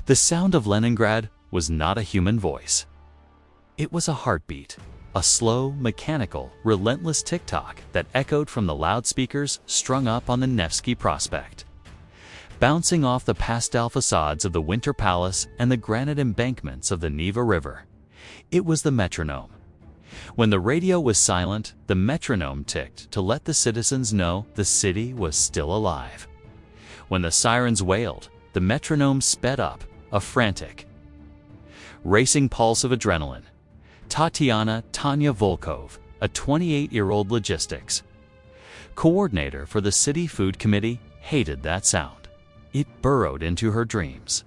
The sound of Leningrad was not a human voice. It was a heartbeat, a slow, mechanical, relentless tick-tock that echoed from the loudspeakers strung up on the Nevsky Prospect. Bouncing off the pastel facades of the Winter Palace and the granite embankments of the Neva River. It was the metronome. When the radio was silent, the metronome ticked to let the citizens know the city was still alive. When the sirens wailed, the metronome sped up, a frantic, racing pulse of adrenaline. Tanya Volkov, a 28-year-old logistics coordinator for the City Food Committee, hated that sound. It burrowed into her dreams.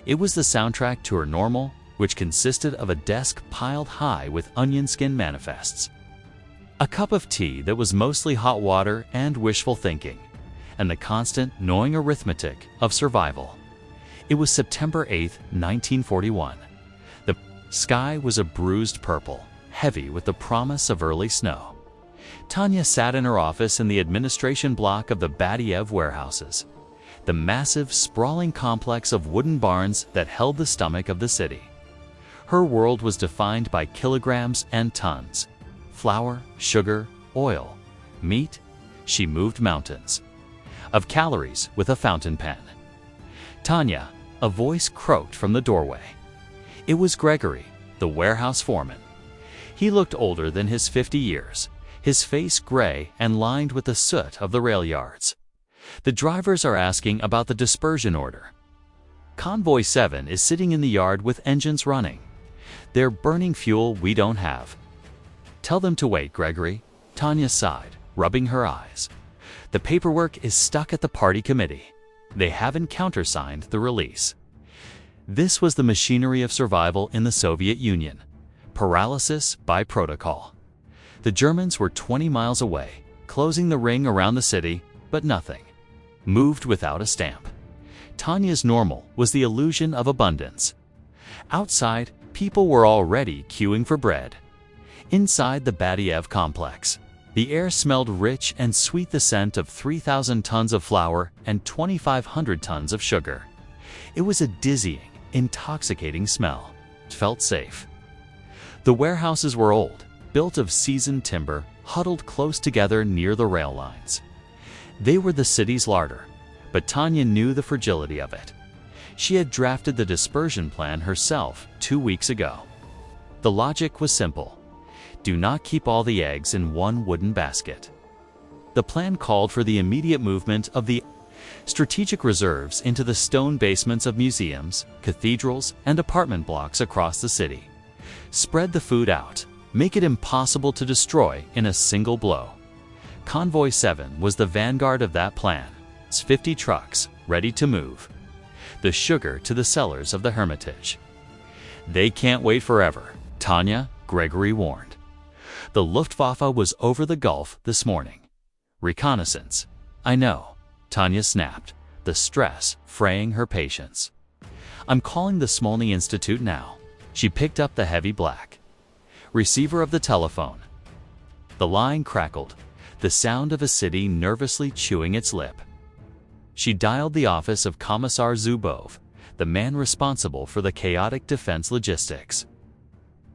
It was the soundtrack to her normal, which consisted of a desk piled high with onion skin manifests, a cup of tea that was mostly hot water and wishful thinking, and the constant, gnawing arithmetic of survival. It was September 8, 1941. The sky was a bruised purple, heavy with the promise of early snow. Tanya sat in her office in the administration block of the Badiev warehouses, the massive, sprawling complex of wooden barns that held the stomach of the city. Her world was defined by kilograms and tons. Flour, sugar, oil, meat. She moved mountains of calories with a fountain pen. Tanya, a voice croaked from the doorway. It was Gregory, the warehouse foreman. He looked older than his 50 years, his face gray and lined with the soot of the rail yards. The drivers are asking about the dispersion order. Convoy 7 is sitting in the yard with engines running. They're burning fuel we don't have. Tell them to wait, Gregory. Tanya sighed, rubbing her eyes. The paperwork is stuck at the party committee. They haven't countersigned the release. This was the machinery of survival in the Soviet Union. Paralysis by protocol. The Germans were 20 miles away, closing the ring around the city, but nothing moved without a stamp. Tanya's normal was the illusion of abundance. Outside, people were already queuing for bread. Inside the Badiev complex, the air smelled rich and sweet, the scent of 3,000 tons of flour and 2,500 tons of sugar. It was a dizzying, intoxicating smell. It felt safe. The warehouses were old, built of seasoned timber, huddled close together near the rail lines. They were the city's larder, but Tanya knew the fragility of it. She had drafted the dispersion plan herself 2 weeks ago. The logic was simple. Do not keep all the eggs in one wooden basket. The plan called for the immediate movement of the strategic reserves into the stone basements of museums, cathedrals, and apartment blocks across the city. Spread the food out. Make it impossible to destroy in a single blow. Convoy 7 was the vanguard of that plan. It's 50 trucks, ready to move the sugar to the cellars of the Hermitage. They can't wait forever, Tanya, Gregory warned. The Luftwaffe was over the Gulf this morning. Reconnaissance. I know, Tanya snapped, the stress fraying her patience. I'm calling the Smolny Institute now. She picked up the heavy black receiver of the telephone. The line crackled, the sound of a city nervously chewing its lip. She dialed the office of Commissar Zubov, the man responsible for the chaotic defense logistics.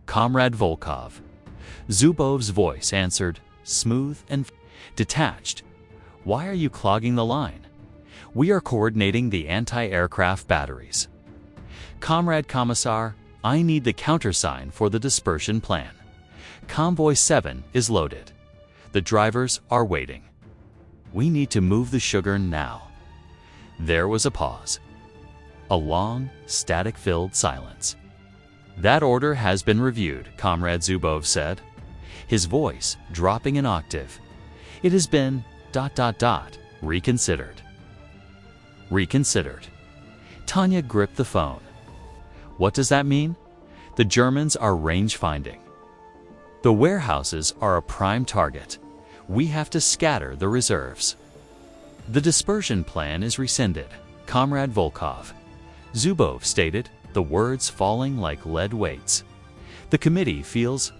Comrade Volkov. Zubov's voice answered, smooth and detached. Why are you clogging the line? We are coordinating the anti-aircraft batteries. Comrade Commissar, I need the countersign for the dispersion plan. Convoy 7 is loaded. The drivers are waiting. We need to move the sugar now. There was a pause. A long, static-filled silence. That order has been reviewed, Comrade Zubov said, his voice dropping an octave. It has been ... reconsidered. Reconsidered. Tanya gripped the phone. What does that mean? The Germans are range-finding. The warehouses are a prime target. We have to scatter the reserves. The dispersion plan is rescinded, Comrade Volkov. Zubov stated, the words falling like lead weights. The committee feels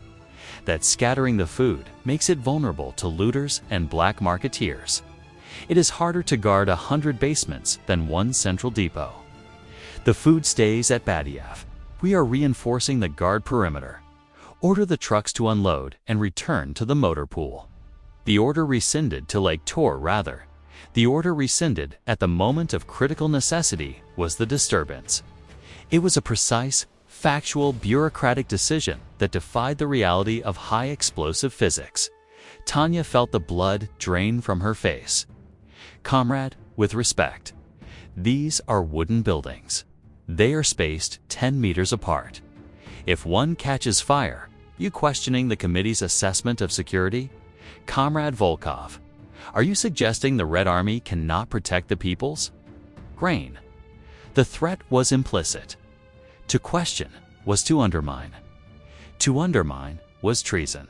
that scattering the food makes it vulnerable to looters and black marketeers. It is harder to guard 100 basements than one central depot. The food stays at Badiev. We are reinforcing the guard perimeter. Order the trucks to unload and return to the motor pool. The order rescinded to Lake Tor rather. The order rescinded at the moment of critical necessity was the disturbance. It was a precise, factual, bureaucratic decision that defied the reality of high explosive physics. Tanya felt the blood drain from her face. Comrade, with respect, these are wooden buildings. They are spaced 10 meters apart. If one catches fire, you questioning the committee's assessment of security? Comrade Volkov, are you suggesting the Red Army cannot protect the peoples? Grain. The threat was implicit. To question was to undermine. To undermine was treason.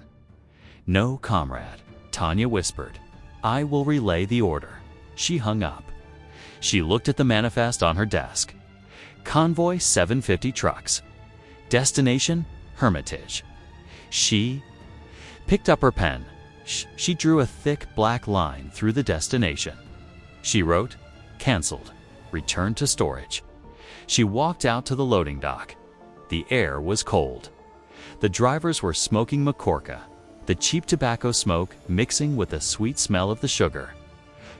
No, comrade, Tanya whispered. I will relay the order. She hung up. She looked at the manifest on her desk. Convoy 750 trucks. Destination, Hermitage. She picked up her pen. She drew a thick black line through the destination. She wrote, "Cancelled. Return to storage." She walked out to the loading dock. The air was cold. The drivers were smoking makorka, the cheap tobacco smoke mixing with the sweet smell of the sugar.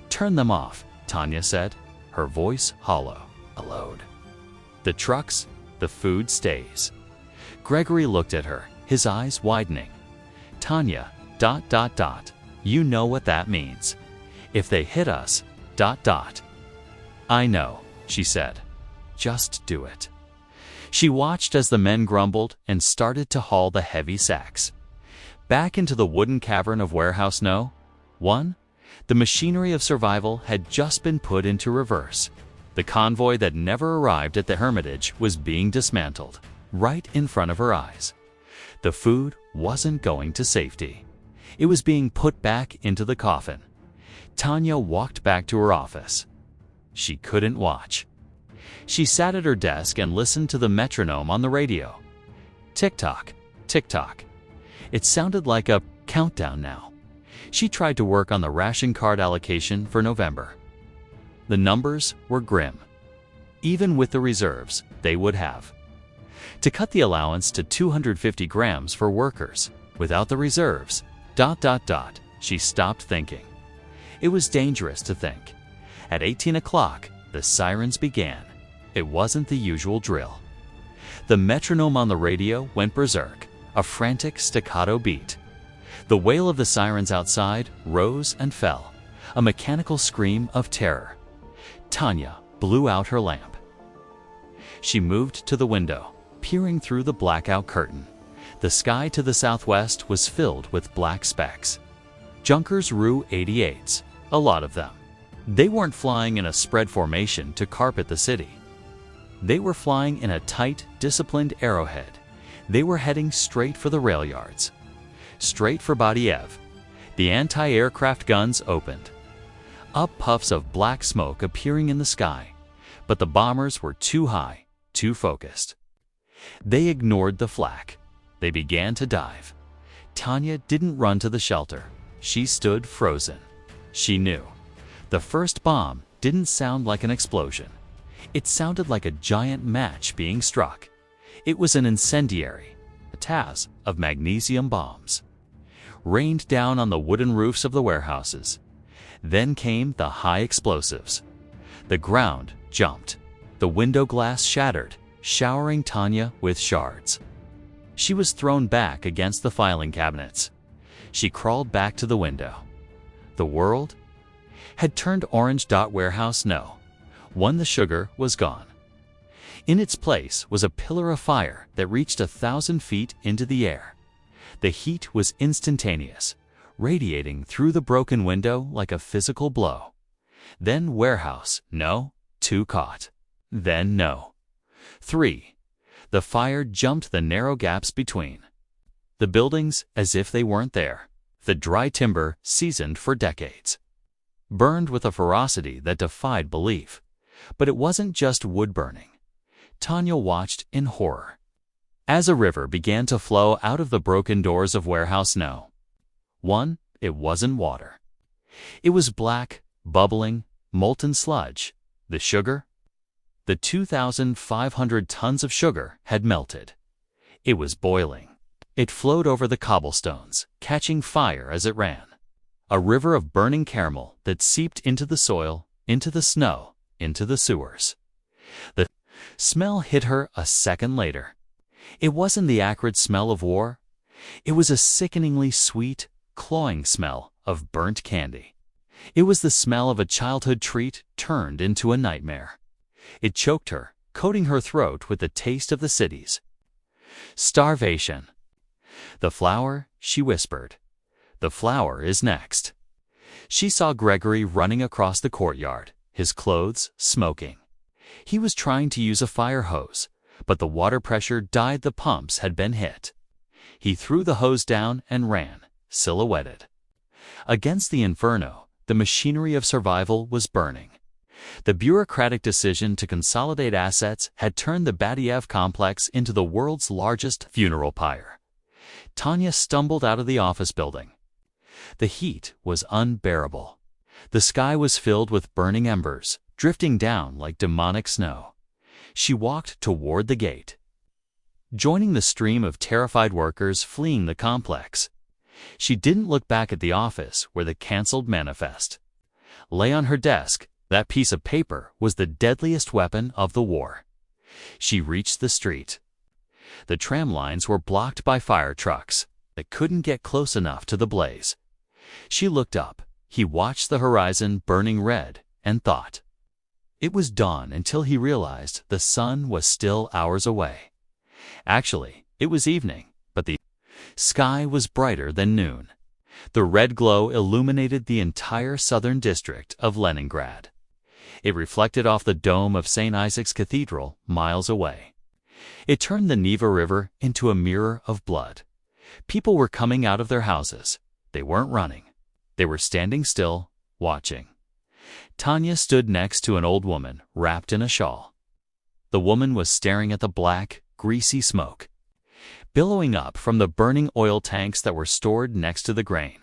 "Turn them off," Tanya said, her voice hollow. A load. The trucks, the food stays. Gregory looked at her, his eyes widening. Tanya, ... You know what that means. If they hit us, ... I know, she said. Just do it. She watched as the men grumbled and started to haul the heavy sacks. Back into the wooden cavern of Warehouse No. 1, the machinery of survival had just been put into reverse. The convoy that never arrived at the Hermitage was being dismantled, right in front of her eyes. The food wasn't going to safety. It was being put back into the coffin. Tanya walked back to her office. She couldn't watch. She sat at her desk and listened to the metronome on the radio. Tick-tock, tick-tock. It sounded like a countdown now. She tried to work on the ration card allocation for November. The numbers were grim. Even with the reserves, they would have to cut the allowance to 250 grams for workers. Without the reserves, ... She stopped thinking. It was dangerous to think. At 18 o'clock, the sirens began. It wasn't the usual drill. The metronome on the radio went berserk, a frantic staccato beat. The wail of the sirens outside rose and fell, a mechanical scream of terror. Tanya blew out her lamp. She moved to the window, peering through the blackout curtain. The sky to the southwest was filled with black specks. Junkers Ru 88s, a lot of them. They weren't flying in a spread formation to carpet the city. They were flying in a tight, disciplined arrowhead. They were heading straight for the rail yards. Straight for Badiev. The anti-aircraft guns opened. Up puffs of black smoke appearing in the sky, but the bombers were too high, too focused. They ignored the flak. They began to dive. Tanya didn't run to the shelter. She stood frozen. She knew. The first bomb didn't sound like an explosion. It sounded like a giant match being struck. It was an incendiary, a tass of magnesium bombs. Rained down on the wooden roofs of the warehouses. Then came the high explosives. The ground jumped. The window glass shattered, showering Tanya with shards. She was thrown back against the filing cabinets. She crawled back to the window. The world had turned orange. Warehouse No. 1, the sugar was gone. In its place was a pillar of fire that reached 1,000 feet into the air. The heat was instantaneous, radiating through the broken window like a physical blow. Then Warehouse No. 2 caught. Then No. 3. The fire jumped the narrow gaps between the buildings as if they weren't there. The dry timber, seasoned for decades, burned with a ferocity that defied belief. But it wasn't just wood burning. Tanya watched in horror as a river began to flow out of the broken doors of Warehouse No. 1. It wasn't water. It was black, bubbling, molten sludge. The sugar? The 2,500 tons of sugar had melted. It was boiling. It flowed over the cobblestones, catching fire as it ran. A river of burning caramel that seeped into the soil, into the snow, into the sewers. The smell hit her a second later. It wasn't the acrid smell of war. It was a sickeningly sweet, cloying smell of burnt candy. It was the smell of a childhood treat turned into a nightmare. It choked her, coating her throat with the taste of the cities. Starvation. "The flour," she whispered. "The flour is next." She saw Gregory running across the courtyard, his clothes smoking. He was trying to use a fire hose, but the water pressure died. The pumps had been hit. He threw the hose down and ran, silhouetted. Against the inferno, the machinery of survival was burning. The bureaucratic decision to consolidate assets had turned the Batiev complex into the world's largest funeral pyre. Tanya stumbled out of the office building. The heat was unbearable. The sky was filled with burning embers, drifting down like demonic snow. She walked toward the gate, joining the stream of terrified workers fleeing the complex. She didn't look back at the office where the canceled manifest lay on her desk. That piece of paper was the deadliest weapon of the war. She reached the street. The tram lines were blocked by fire trucks that couldn't get close enough to the blaze. She looked up. He watched the horizon burning red and thought. It was dawn until he realized the sun was still hours away. Actually, it was evening, but the sky was brighter than noon. The red glow illuminated the entire southern district of Leningrad. It reflected off the dome of St. Isaac's Cathedral miles away. It turned the Neva River into a mirror of blood. People were coming out of their houses. They weren't running. They were standing still, watching. Tanya stood next to an old woman wrapped in a shawl. The woman was staring at the black, greasy smoke billowing up from the burning oil tanks that were stored next to the grain.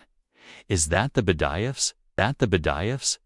"Is that the Bedievs? That the Bedievs?"